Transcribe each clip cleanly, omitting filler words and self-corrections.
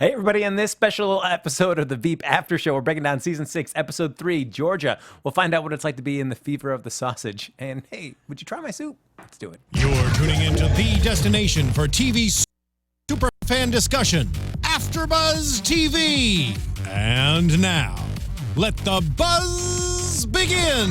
Hey, everybody, in this special episode of the Veep After Show, we're breaking down Season 6, Episode 3, Georgia. We'll find out what it's like to be in the fever of the sausage. And hey, would you try my soup? Let's do it. You're tuning into the destination for TV super fan discussion, AFTERBUZZ TV. And now, let the buzz begin.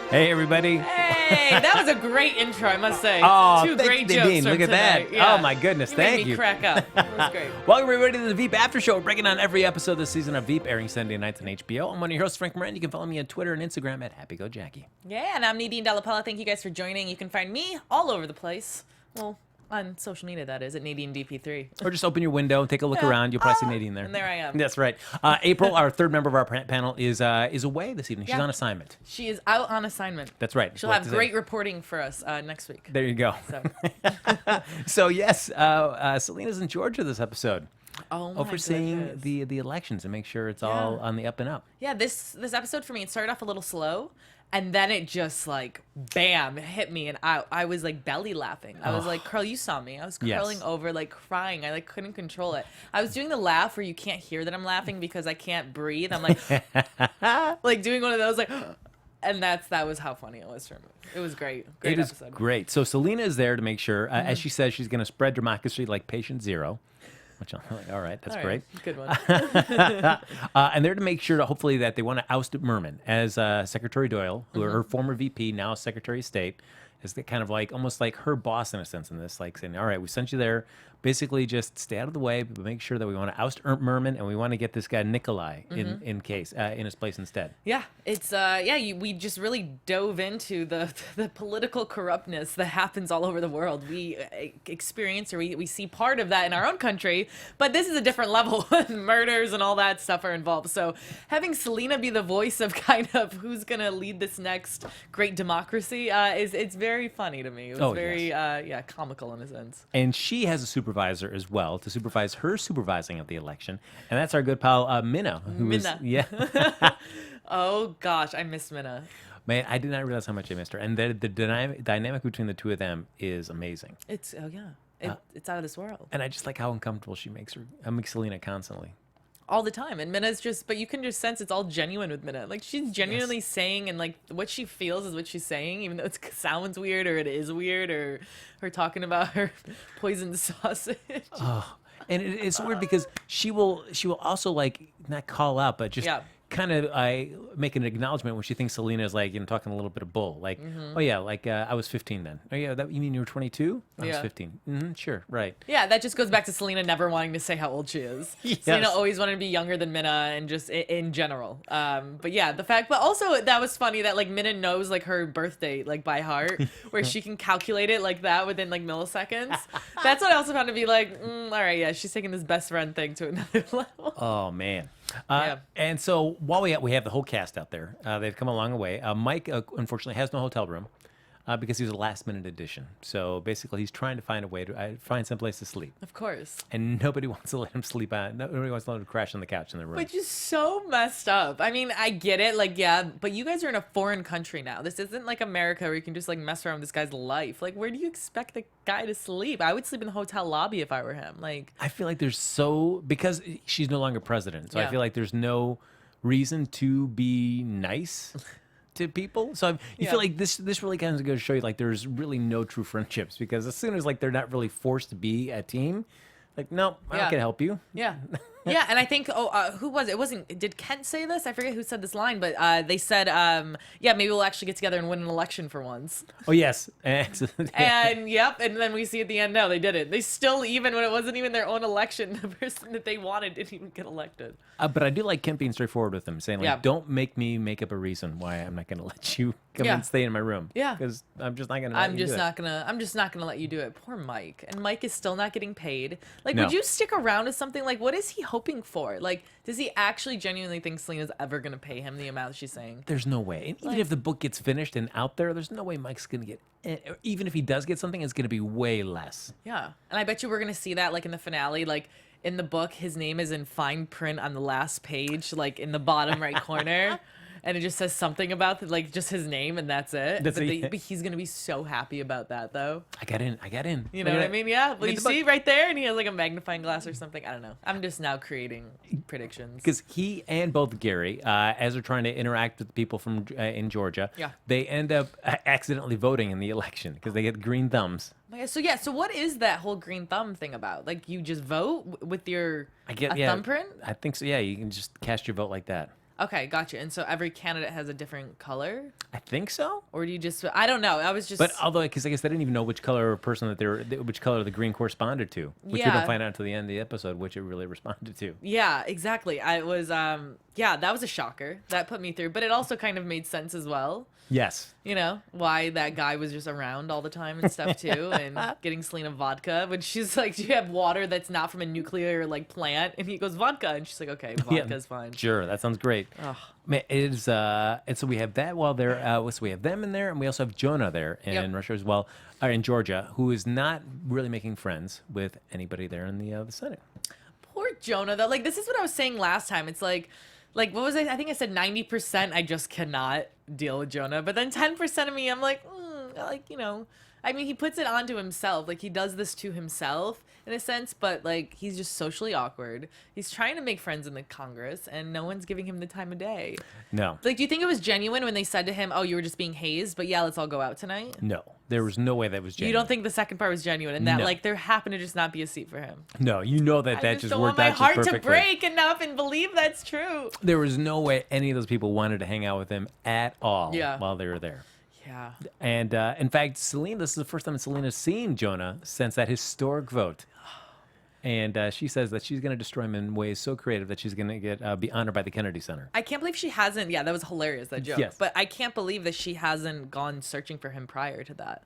Hey, everybody. Hey, that was a great intro, I must say. Oh, Two great jokes Nadine. from Look at today. that. Yeah. Oh, my goodness. Thank Made me you. crack up. It was great. Welcome, everybody, to the Veep After Show. We're breaking down every episode this season of Veep, airing Sunday nights on HBO. I'm one of your hosts, Frank Moran. You can follow me on Twitter and Instagram at HappyGoJackie. Yeah, and I'm Nadine, Della. Thank you guys for joining. You can find me all over the place. Well, on social media, that is, at Nadine DP3. Or just open your window and take a look around. You'll probably see Nadine there. And there I am. That's right. April, our third member of our panel, is away this evening. She's on assignment. She is out on assignment. That's right. She'll have great reporting for us next week. There you go. So, So yes, Selena's in Georgia this episode. oh my Overseeing goodness. the elections and make sure it's all on the up and up. Yeah, this episode for me, it started off a little slow, and then it just like bam, it hit me, and I was like belly laughing. I was like, Carl, you saw me. I was curling Yes. over, like crying. I like couldn't control it. I was doing the laugh where you can't hear that I'm laughing because I can't breathe. I'm like like doing one of those like and that was how funny it was for me. It was great. Great It is episode. great. So Selena is there to make sure, as she says, she's going to spread democracy like patient zero. Which I'm like, all right, that's All great. right, good one. And they're to make sure, hopefully, that they want to oust Merman as Secretary Doyle, who her former VP, now Secretary of State, is the kind of like almost like her boss in a sense in this, like saying, all right, we sent you there. Basically, just stay out of the way, but make sure that we want to oust Merman and we want to get this guy Nikolai in his place instead. Yeah, it's we just really dove into the political corruptness that happens all over the world. We experience or we see part of that in our own country, but this is a different level. Murders and all that stuff are involved. So having Selena be the voice of kind of who's gonna lead this next great democracy it's very funny to me. It was very comical in a sense. And she has a supervisor as well to supervise her supervising of the election, and that's our good pal Minna, who is Oh gosh, I miss Minna. Man, I did not realize how much I missed her. And the dynamic between the two of them is amazing. It's it's out of this world. And I just like how uncomfortable she makes Selena constantly. All the time. And Minna's but you can just sense it's all genuine with Minna. Like she's genuinely saying, and like what she feels is what she's saying, even though it sounds weird or it is weird, or her talking about her poisoned sausage. Oh, and it's weird because she will also like not call out, but just kind of make an acknowledgement when she thinks Selena is like, talking a little bit of bull. Like, oh yeah, like I was 15 then. Oh yeah, you mean you were 22? I was 15. Mm-hmm, sure, right. Yeah, that just goes back to Selena never wanting to say how old she is. Yes. Selena always wanted to be younger than Minna, and just in general. But yeah, but also that was funny that like Minna knows like her birth date like by heart, where she can calculate it like that within like milliseconds. That's what I also found to be like, all right, yeah, she's taking this best friend thing to another level. Oh man. Yeah. And so while we have the whole cast out there, they've come a long way. Mike, unfortunately, has no hotel room because he was a last-minute addition. So basically, he's trying to find a way to find someplace to sleep. Of course. And nobody wants to let him sleep on. Nobody wants to let him crash on the couch in their room. Which is so messed up. I mean, I get it, like, yeah, but you guys are in a foreign country now. This isn't like America where you can just like mess around with this guy's life. Like, where do you expect the guy to sleep? I would sleep in the hotel lobby if I were him. Like, I feel like because she's no longer president, so I Yeah. feel like there's no reason to be nice to people. So you feel like this really kind of goes to show you like there's really no true friendships, because as soon as like they're not really forced to be a team, like, no, I'm not gonna help you. Yeah. Yeah, and I think, who was it? It wasn't, did Kent say this? I forget who said this line, but they said, yeah, maybe we'll actually get together and win an election for once. Oh, yes. And, yep, and then we see at the end, no, they didn't. They still, even when it wasn't even their own election, the person that they wanted didn't even get elected. But I do like Kent being straightforward with them, saying, like, don't make me make up a reason why I'm not gonna let you come and stay in my room. Yeah. Because I'm just not gonna I'm just not gonna let you do it. Poor Mike. And Mike is still not getting paid. Like, would you stick around with something? Like, what is he hoping for? Like, does he actually genuinely think Selena's ever gonna pay him the amount she's saying? There's no way. And even if the book gets finished and out there's no way Mike's gonna get, even if he does get something, it's gonna be way less. Yeah. And I bet you we're gonna see that like in the finale, like in the book, his name is in fine print on the last page, like in the bottom right corner. and it just says something about like just his name and that's it. That's but, it. but he's gonna be so happy about that though. I got in. You know what I mean? Yeah. Well, you the book. see right there, and he has like a magnifying glass or something. I don't know. I'm just now creating predictions. Because he and both Gary, as they're trying to interact with people from in Georgia, Yeah. they end up accidentally voting in the election because they get green thumbs. So what is that whole green thumb thing about? Like you just vote with your thumbprint? I think so. Yeah, you can just cast your vote like that. Okay, gotcha. And so every candidate has a different color, I think so. or do you just? I don't know. I was just. But although, because I guess they didn't even know which color person which color the green corresponded to, which we Yeah. don't find out until the end of the episode, which it really responded to. Yeah, exactly. I was. Yeah, that was a shocker. That put me through, but it also kind of made sense as well. Yes. You know, why that guy was just around all the time and stuff too, and getting Selena vodka when she's like, do you have water that's not from a nuclear like plant? And he goes, vodka. And she's like, okay, vodka's fine. Sure, that sounds great. Ugh. Man, it is, and so we have that while they're, so we have them in there, and we also have Jonah there in Russia as well, or in Georgia, who is not really making friends with anybody there in the Senate. Poor Jonah though. Like this is what I was saying last time. It's like what was I think I said 90% I just cannot deal with Jonah. But then 10% of me I'm like, you know, I mean he puts it onto himself. Like he does this to himself in a sense, but like he's just socially awkward. He's trying to make friends in the Congress and no one's giving him the time of day. No. Like do you think it was genuine when they said to him, "Oh, you were just being hazed, but yeah, let's all go out tonight"? No. There was no way that was genuine. You don't think the second part was genuine and that No. like there happened to just not be a seat for him? No, you know that I just don't want worked my out just heart perfectly. to break enough and believe that's true. There was no way any of those people wanted to hang out with him at all while they were there. Yeah. And in fact, Selena, this is the first time Selena's seen Jonah since that historic vote. And she says that she's going to destroy him in ways so creative that she's going to get be honored by the Kennedy Center. I can't believe she hasn't. Yeah, that was hilarious, that joke. Yes. But I can't believe that she hasn't gone searching for him prior to that.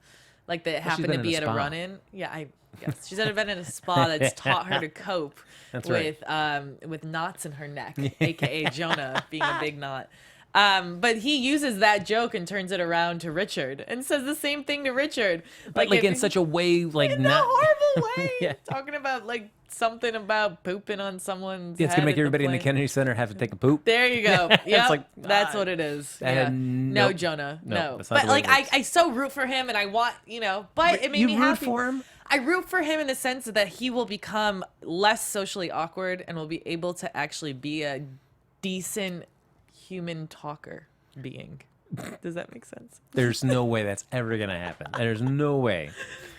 Like that it happened been to in be a at a spa. run-in. Yeah, yes. She's been in a spa that's taught her to cope That's with knots in her neck, aka Jonah being a big knot. But he uses that joke and turns it around to Richard and says the same thing to Richard. Like in such a way, like in not a horrible way. Yeah. Talking about like something about pooping on someone's Yeah, it's gonna head make at everybody in the plane. Kennedy Center have to take a poop. There you go. Yeah, like, that's what it is. that Yeah. had No, nope. Jonah. No, No. that's not But the way like, it works. I so root for him, and I want, but it made You me root happy. for him? I root for him in the sense that he will become less socially awkward and will be able to actually be a decent human talker being. Does that make sense? There's no way that's ever gonna happen. There's no way.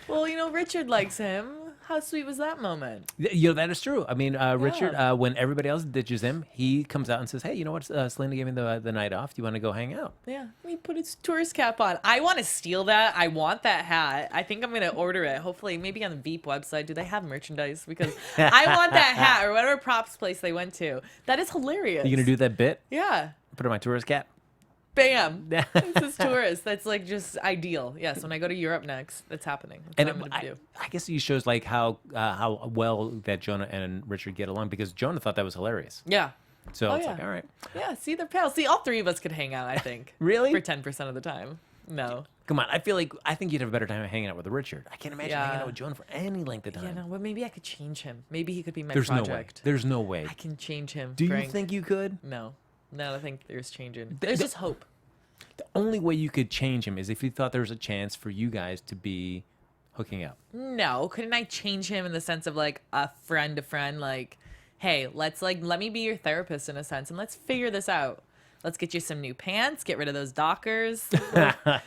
Well, Richard likes him. How sweet was that moment? That is true. I mean, Richard, when everybody else ditches him, he comes out and says, "Hey, you know what? Selena gave me the night off. Do you want to go hang out?" Yeah, he put his tourist cap on. I want to steal that. I want that hat. I think I'm going to order it. Hopefully, maybe on the Veep website. Do they have merchandise? Because I want that hat or whatever props place they went to. That is hilarious. You gonna do that bit? Yeah. Put on my tourist cap. Bam. This is tourist. That's like just ideal. Yes, when I go to Europe next, that's happening. That's what I'm going to do. I guess he shows like how well that Jonah and Richard get along because Jonah thought that was hilarious. Yeah. So it's yeah. like, all right. Yeah, see, they're pals. See, all three of us could hang out, I think. Really? For 10% of the time. No. Come on, I think you'd have a better time hanging out with Richard. I can't imagine hanging Yeah. out with Jonah for any length of time. Yeah, no, but maybe I could change him. Maybe he could be my There's project. no way. There's no way. I can change him. Do Frank. you think you could? No. No, I think there's changing. There's just hope. The only way you could change him is if you thought there was a chance for you guys to be hooking up. No, couldn't I change him in the sense of like a friend to friend? Like, hey, let me be your therapist in a sense, and let's figure this out. Let's get you some new pants. Get rid of those Dockers.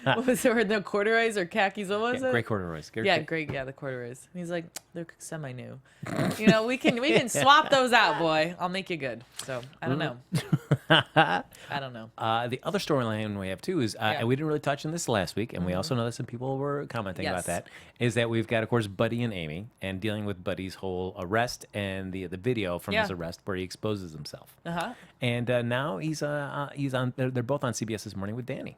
What was it? Or no corduroys or khakis? What was it? Great corduroys. Yeah, great. Yeah, the corduroys. And he's like, they're semi-new. We can swap those out, boy. I'll make you good. So I don't know. I don't know. The other storyline we have too is, and we didn't really touch on this last week, and we also know that some people were commenting about that, is that we've got, of course, Buddy and Amy, and dealing with Buddy's whole arrest and the video from his arrest where he exposes himself. And now he's on. They're both on CBS this morning with Danny.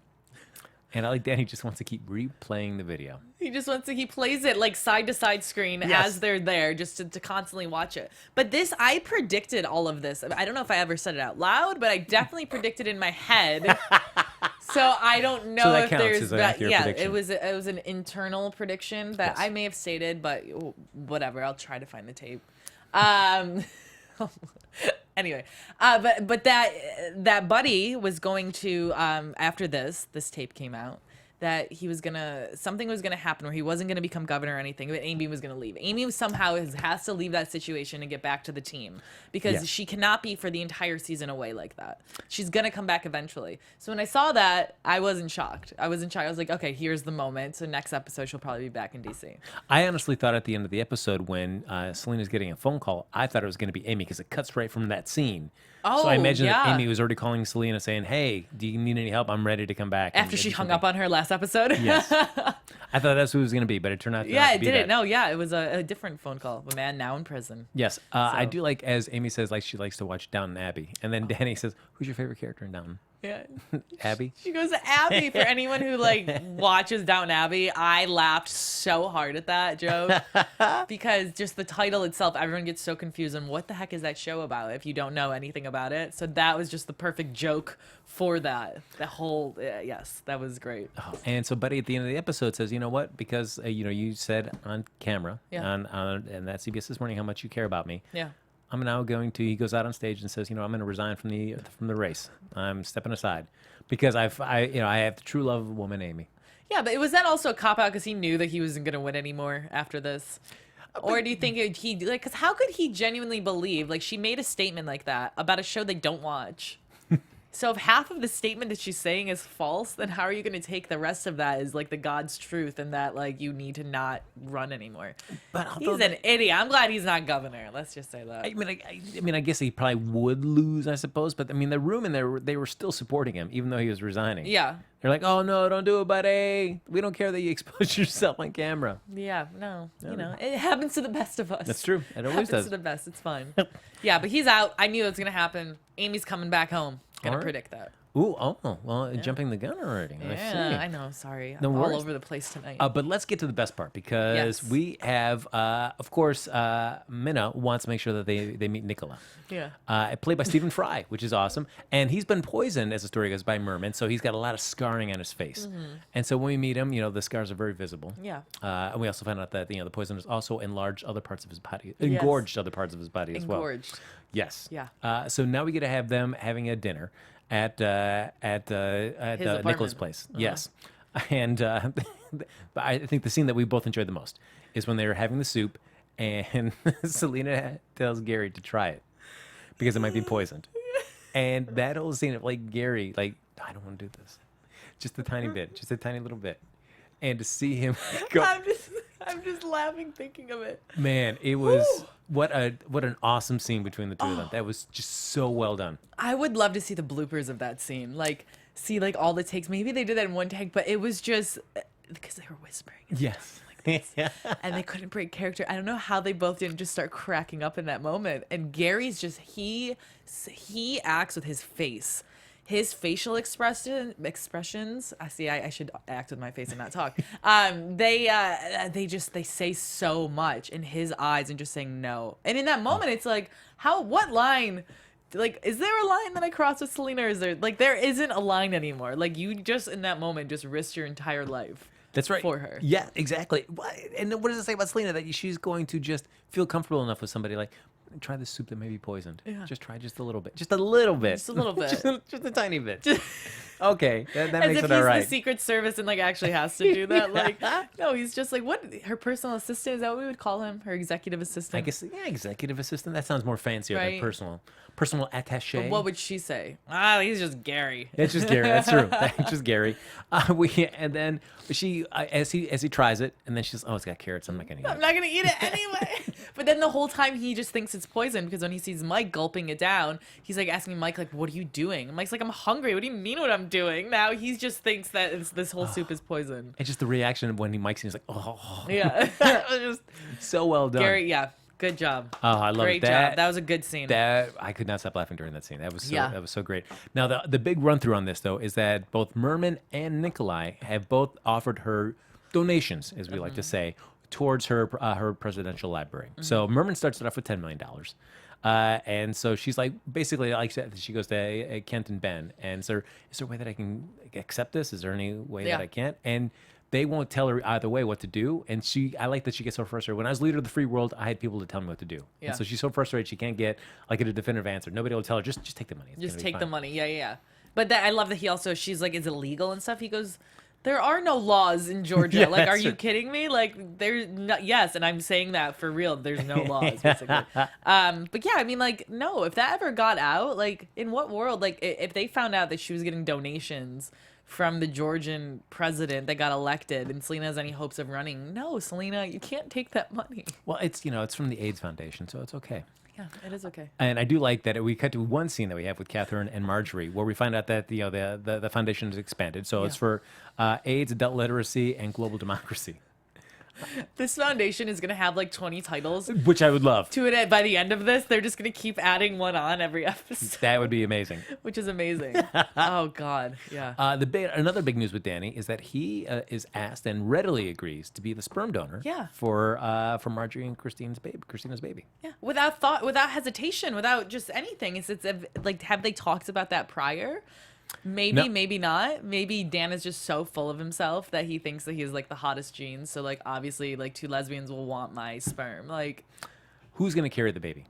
And I like Danny just wants to keep replaying the video. He plays it like side to side screen as they're there just to constantly watch it. But I predicted all of this. I don't know if I ever said it out loud, but I definitely predicted in my head. So I don't know that if counts there's as an accurate prediction. it was an internal prediction that I may have stated, but whatever. I'll try to find the tape. And Anyway, but that buddy was going to after this tape came out, that something was gonna happen where he wasn't gonna become governor or anything, but Amy was gonna leave. Amy somehow has to leave that situation and get back to the team because she cannot be for the entire season away like that. She's gonna come back eventually. So when I saw that, I wasn't shocked. I was like, okay, here's the moment. So next episode, she'll probably be back in DC. I honestly thought at the end of the episode when Selena's getting a phone call, I thought it was going to be Amy because it cuts right from that scene. Oh, so I imagine that yeah. Amy was already calling Selena saying, hey, do you need any help? I'm ready to come back. After she hung up on her last episode. Yes. I thought that's who it was going to be, but it turned out to not it be didn't. that. No, yeah, it was a different phone call of a man now in prison. Yes. I do like, as Amy says, like she likes to watch Downton Abbey. And then Danny says, who's your favorite character in Downton? Yeah. Abby? She goes to Abby. For anyone who like watches Downton Abbey, I laughed so hard at that joke because just the title itself, everyone gets so confused on what the heck is that show about if you don't know anything about it. So that was just the perfect joke for that. The whole yes, that was great. Oh, and so Buddy at the end of the episode says, you know what? Because you said on camera on that CBS This Morning how much you care about me. Yeah. I'm now going to. He goes out on stage and says, I'm going to resign from the race. I'm stepping aside because I have the true love of a woman, Amy. Yeah, but was that also a cop out because he knew that he wasn't going to win anymore after this? Or do you think because how could he genuinely believe like she made a statement like that about a show they don't watch? So if half of the statement that she's saying is false, then how are you going to take the rest of that as like the God's truth and that like you need to not run anymore? But he's an idiot. I'm glad he's not governor. Let's just say that. I guess he probably would lose, I suppose. But I mean, the room in there, they were still supporting him, even though he was resigning. Yeah. They're like, oh no, don't do it, buddy. We don't care that you expose yourself on camera. Yeah, no, it happens to the best of us. That's true. It always happens does. to the best. It's fine. Yeah, but he's out. I knew it was gonna happen. Amy's coming back home. Gonna predict that. Ooh, well, jumping the gun already. Yeah, I know. Sorry, No I'm worries. all over the place tonight. But let's get to the best part because we have, of course, Minna wants to make sure that they meet Nicola. Yeah. Played by Stephen Fry, which is awesome. And he's been poisoned, as the story goes, by mermen, so he's got a lot of scarring on his face. And so when we meet him, the scars are very visible. Yeah. And we also found out that, the poison has also enlarged other parts of his body, engorged other parts of his body as well. Engorged. Yes. Yeah. So now we get to have them having a dinner at Nicola's place. Yes. And but I think the scene that we both enjoyed the most is when they were having the soup and Selena tells Gary to try it because it might be poisoned. And that whole scene of like Gary, like, I don't want to do this. Just a tiny bit, just a tiny little bit. And to see him go. I'm just laughing thinking of it. Man, it was what an awesome scene between the two of them. That was just so well done. I would love to see the bloopers of that scene. Like, see like all the takes. Maybe they did that in one take, but it was just because they were whispering. Yes. And they couldn't break character. I don't know how they both didn't just start cracking up in that moment. And Gary's just he acts with his face. His facial expressions. I should act with my face and not talk. They say so much in his eyes and just saying no. And in that moment, it's like, what line? Like, is there a line that I crossed with Selena? Or is there there isn't a line anymore? Like, you just in that moment just risked your entire life. That's right. For her. Yeah, exactly. And what does it say about Selena? That she's going to just feel comfortable enough with somebody like, try this soup that may be poisoned. Yeah. Just try just a little bit. Just a little bit. Just a little bit. just a tiny bit. Okay, that As makes if it he's all right. the Secret Service and like actually has to do that. Like, no, he's just like, what? Her personal assistant, is that what we would call him? Her executive assistant. I guess, yeah, executive assistant. That sounds more fancier than Right. personal attaché. But what would she say? He's just Gary. It's just Gary. That's true. It's just Gary. And then she, as he tries it, and then she's, it's got carrots. I'm not gonna eat I'm it. not gonna eat it anyway. But then the whole time he just thinks it's poison because when he sees Mike gulping it down, he's like asking Mike like, "What are you doing?" And Mike's like, "I'm hungry." What do you mean what I'm doing? Now he just thinks that this whole soup is poison. And just the reaction when he Mike's, he's like, oh, Yeah. it was just so well done. Gary, yeah, good job. Oh, I love Great that. job. That was a good scene. That I could not stop laughing during that scene. That was so great. Now the big run through on this though is that both Merman and Nikolai have both offered her donations, as we like to say, towards her presidential library. So Merman starts it off with $10 million. And so she's like, basically, like she goes to Kent and Ben, and so is there a way that I can accept this? Is there any way that I can't? And they won't tell her either way what to do. And I like that she gets so frustrated. When I was leader of the free world, I had people to tell me what to do. Yeah. And so she's so frustrated she can't get like a definitive answer. Nobody will tell her, just take the money. It's Just gonna be take the fine." money. Yeah. But I love that she's like, is it illegal and stuff? He goes, there are no laws in Georgia. Yeah, like, are that's you true. kidding me? Like, there's not, yes, and I'm saying that for real. There's no laws, basically. But yeah, I mean, like, no, if that ever got out, like, in what world, like, if they found out that she was getting donations from the Georgian president that got elected and Selena has any hopes of running, no, Selena, you can't take that money. Well, it's it's from the AIDS Foundation, so it's okay. Yeah, it is okay. And I do like that we cut to one scene that we have with Catherine and Marjorie, where we find out that the foundation is expanded. So it's for AIDS, adult literacy, and global democracy, This foundation is going to have like 20 titles which I would love. to it. By the end of this, they're just going to keep adding one on every episode, That would be amazing. which is amazing. Oh, God. Yeah. Another big news with Danny is that he is asked and readily agrees to be the sperm donor. Yeah. For Marjorie and Christina's baby. Yeah. Without thought, without hesitation, without just anything. It's like, have they talked about that prior? Maybe, No. maybe not. Maybe Dan is just so full of himself that he thinks that he has like the hottest genes. So like obviously like two lesbians will want my sperm. Like Who's gonna carry the baby?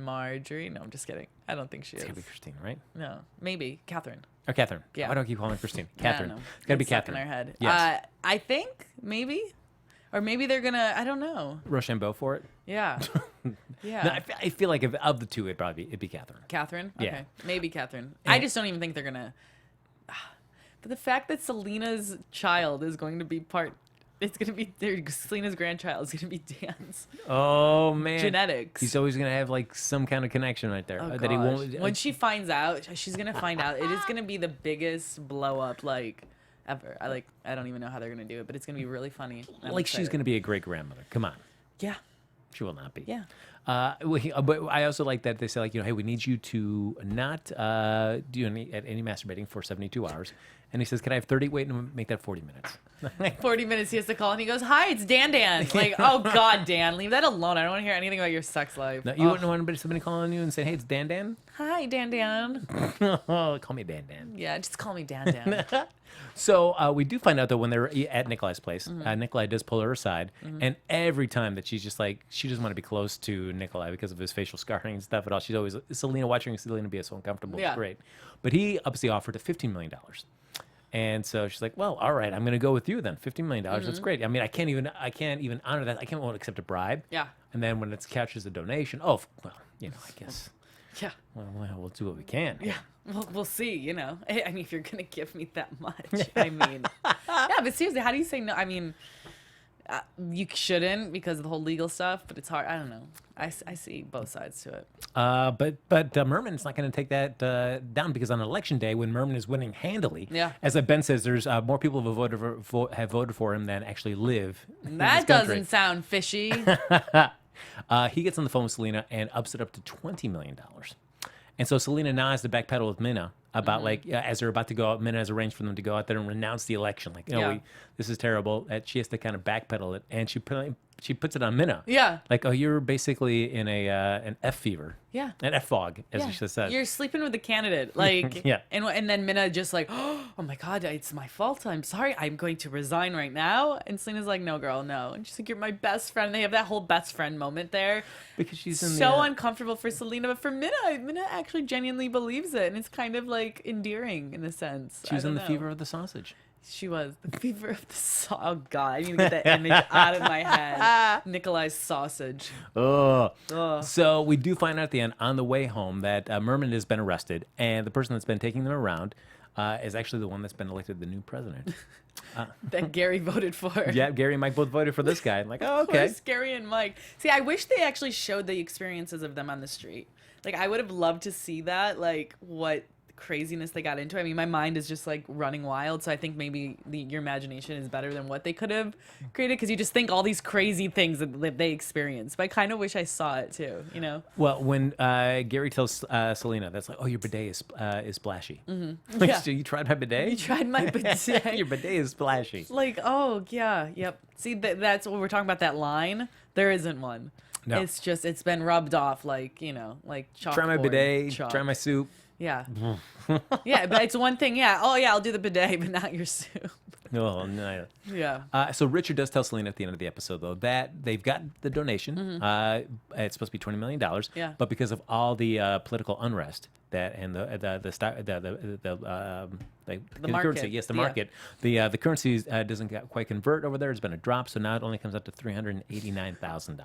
Marjorie. No, I'm just kidding. I don't think she It's is. gotta be Christine, right? No, maybe Catherine. Or Catherine. Yeah. Why do I keep calling her Christine? I Catherine. don't know. It's gotta be It's stuck Catherine. in our head. Yes. I think maybe, or maybe they're gonna. I don't know. Rochambeau for it. Yeah. Yeah. No, I feel like if, of the two, it'd be Catherine. Catherine? Yeah. Okay. Maybe Catherine. And- I just don't even think they're gonna. But the fact that Selena's child is going to be it's gonna be Selena's grandchild is gonna be Dan's Oh man. genetics. He's always gonna have like some kind of connection right there Oh, that he gosh. won't. When she finds out, she's gonna find out. It is gonna be the biggest blow up like ever. I don't even know how they're gonna do it, but it's gonna be really funny. I'm like she's excited. gonna be a great grandmother. Come on, Yeah. she will not be. Yeah. But I also like that they say like hey, we need you to not do any masturbating for 72 hours. And he says, can I have 30? Wait, no, make that 40 minutes. 40 minutes he has to call and he goes, hi, it's Dan. Like, oh God, Dan, leave that alone. I don't want to hear anything about your sex life. No, you wouldn't want somebody calling you and saying, hey, it's Dan? Hi, Dan. Call me Dan. Yeah, just call me Dan. So we do find out that when they're at Nikolai's place, Mm-hmm. Nikolai does pull her aside, and every time that she's just like she doesn't want to be close to Nikolai because of his facial scarring and stuff at all. She's always Selena watching Selena be so uncomfortable. Yeah. It's great, but he ups the offer to $15 million. And so she's like, well, all right, I'm going to go with you then. $15 million. That's great. I mean, I can't even honor that. I can't accept a bribe. Yeah. And then when it's couched as a donation, well, I guess, Yeah. well, we'll do what we can. Yeah. We'll see, I mean, if you're going to give me that much, I mean. Yeah, but seriously, how do you say no? I mean, you shouldn't because of the whole legal stuff, but it's hard. I don't know. I see both sides to it. But Merman's not going to take that down because on election day, when Merman is winning handily, Yeah. as Ben says, there's more people who have voted for him than actually live. in That this country. doesn't sound fishy. He gets on the phone with Selena and ups it up to $20 million. And so Selena now has to backpedal with Minna about as they're about to go out. Minna has arranged for them to go out there and renounce the election. Like, Yeah. this is terrible. She has to kind of backpedal it, and she puts it on Minna. Yeah. Like, oh, you're basically in an F fever. Yeah. An F fog, as Yeah. she just said. You're sleeping with the candidate. Like, Yeah. And then Minna just like, oh my God, it's my fault. I'm sorry. I'm going to resign right now. And Selena's like, no, girl, no. And she's like, you're my best friend. They have that whole best friend moment there. Because she's in So the, uncomfortable for Selena, but for Minna actually genuinely believes it. And it's kind of like endearing in a sense. she was I in don't the know. fever of the sausage. She was the fever of the Oh God, I need to get that image out of my head. Nikolai's sausage. Oh. Ugh. So we do find out at the end on the way home that Merman has been arrested, and the person that's been taking them around is actually the one that's been elected the new president. That Gary voted for. Yeah, Gary and Mike both voted for this guy. I'm like, oh, Of okay. course, Gary and Mike. See, I wish they actually showed the experiences of them on the street. Like, I would have loved to see that, like, what craziness they got into. I mean, my mind is just, like, running wild, so I think maybe your imagination is better than what they could have created, because you just think all these crazy things that they experienced. But I kind of wish I saw it, too, Well, when Gary tells Selena, that's like, oh, your bidet is splashy. Mm-hmm. Yeah. So you tried my bidet? You tried my bidet. Your bidet is splashy. Like, oh, yeah, yep. See, that's what we're talking about, that line. There isn't one. No. It's just, it's been rubbed off like, like chalkboard. Try my bidet, chalk. try my soup. Yeah. Yeah, but it's one thing. Yeah. Oh, yeah, I'll do the bidet, but not your soup. Oh, no. Yeah. So Richard does tell Selena at the end of the episode, though, that they've got the donation. It's supposed to be $20 million. Yeah. But because of all the political unrest and the market. currency, yes, the Yeah. market, the currency doesn't quite convert over there. There's been a drop, so now it only comes up to $389,000.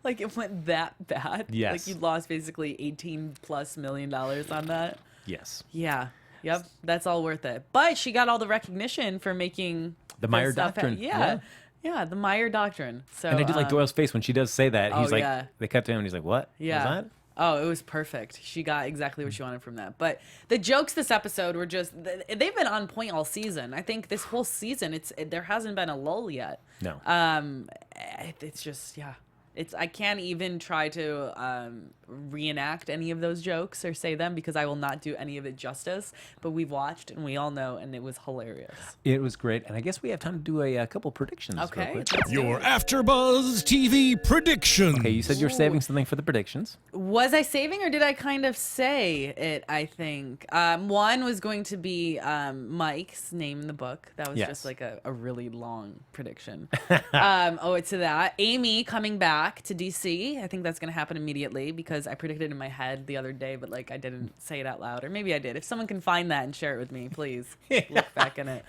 Like, it went that bad? Yes. Like, you lost basically $18+ million on that? Yes. Yeah. Yep. That's all worth it. But she got all the recognition for making The Meyer this stuff Doctrine. Yeah. Yeah, the Meyer Doctrine. So, And I did like Doyle's face when she does say that. He's like, yeah. they cut to him and he's like, what? Yeah. Was that? Oh, it was perfect. She got exactly what she wanted from that. But the jokes this episode were just, they've been on point all season. I think this whole season, there hasn't been a lull yet. No. It's just, yeah. I can't even try to reenact any of those jokes or say them because I will not do any of it justice. But we've watched and we all know, and it was hilarious. It was great. And I guess we have time to do a couple predictions. Real Okay. quick. Your AfterBuzz TV predictions. Okay, you said you're saving something for the predictions. Was I saving or did I kind of say it, I think? One was going to be Mike's name in the book. That was Yes. just like a really long prediction. It's to that. Amy coming back to DC. I think that's going to happen immediately because I predicted in my head the other day, but like I didn't say it out loud. Or maybe I did. If someone can find that and share it with me, please look back in it.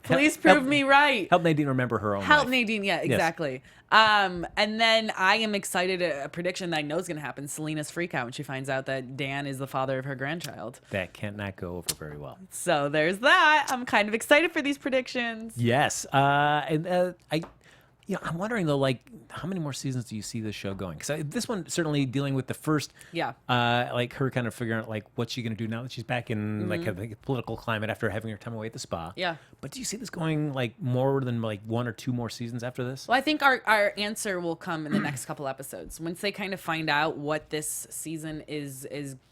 Please prove me right. Help Nadine remember her own Help life. Nadine, yeah, exactly. And then I am excited, a prediction that I know is going to happen. Selena's freak out when she finds out that Dan is the father of her grandchild. That cannot go over very well. So there's that. I'm kind of excited for these predictions. Yes. I'm wondering though, like, how many more seasons do you see this show going? Because this one certainly dealing with the first, Yeah. like her kind of figuring out like what's she gonna do now that she's back in like a political climate after having her time away at the spa. Yeah. But do you see this going like more than like 1 or 2 more seasons after this? Well, I think our answer will come in the next couple episodes. Once they kind of find out what this season is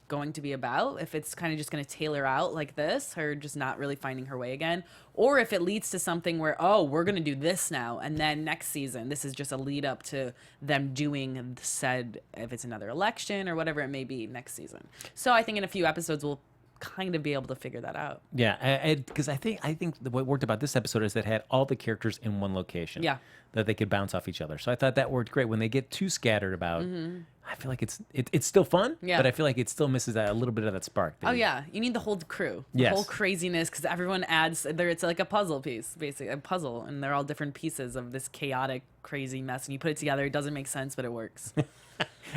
going to be about, if it's kind of just going to tailor out like this, her just not really finding her way again, or if it leads to something where, oh, we're going to do this now, and then next season, this is just a lead up to them doing said, if it's another election or whatever it may be next season. So I think in a few episodes, we'll kind of be able to figure that out. Yeah, because I think what worked about this episode is that it had all the characters in one location. Yeah. That they could bounce off each other. So I thought that worked great. When they get too scattered about, I feel like it's still fun, Yeah. but I feel like it still misses a little bit of that spark. Oh yeah, you need the whole crew, the Yes. whole craziness, because everyone adds. It's like a puzzle piece, basically a puzzle, and they're all different pieces of this chaotic, crazy mess. And you put it together, it doesn't make sense, but it works.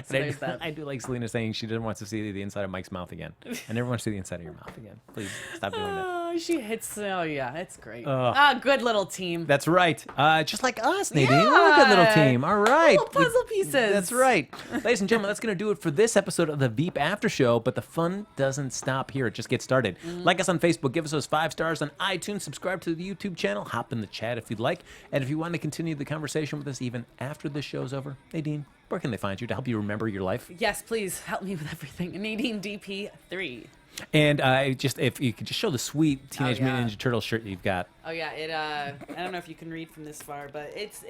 So there's that. I do like Selena saying she doesn't want to see the inside of Mike's mouth again. I never want to see the inside of your mouth again. Please stop doing that. Oh, she hits. Oh yeah, it's great. Ugh. Good little team. That's right. Just like us, Nadine. We're a good little team. All right. Little puzzle pieces. That's right. Ladies and gentlemen, that's going to do it for this episode of the Veep After Show, but the fun doesn't stop here. It just gets started. Like us on Facebook. Give us those 5 stars on iTunes. Subscribe to the YouTube channel. Hop in the chat if you'd like. And if you want to continue the conversation with us even after this show's over, Nadine, where can they find you to help you remember your life? Yes, please help me with everything. Nadine DP3. And if you could just show the sweet Teenage yeah. Mutant Ninja Turtle shirt that you've got. Oh yeah, I don't know if you can read from this far, but it's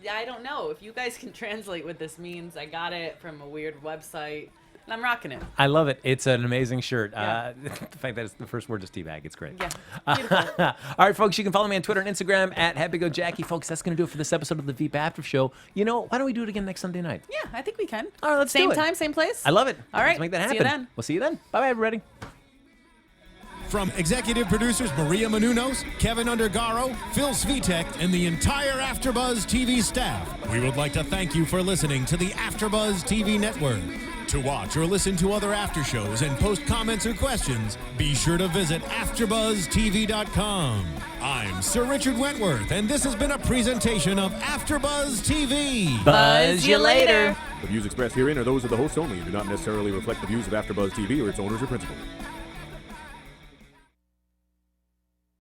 I don't know if you guys can translate what this means. I got it from a weird website, and I'm rocking it. I love it. It's an amazing shirt. Yeah. The fact that the first word is teabag, it's great. Yeah, beautiful. All right, folks, you can follow me on Twitter and Instagram at HappyGoJackie. Folks, that's going to do it for this episode of the Veep After Show. You know, why don't we do it again next Sunday night? Yeah, I think we can. All right, let's do Same it. time, same place. I love it. All right, Let's make that happen. see you then. We'll see you then. Bye-bye, everybody. From executive producers Maria Menounos, Kevin Undergaro, Phil Svitek, and the entire AfterBuzz TV staff, we would like to thank you for listening to the AfterBuzz TV network. To watch or listen to other after shows and post comments or questions, be sure to visit AfterBuzzTV.com. I'm Sir Richard Wentworth, and this has been a presentation of AfterBuzz TV. Buzz you later. The views expressed herein are those of the hosts only and do not necessarily reflect the views of AfterBuzz TV or its owners or principals.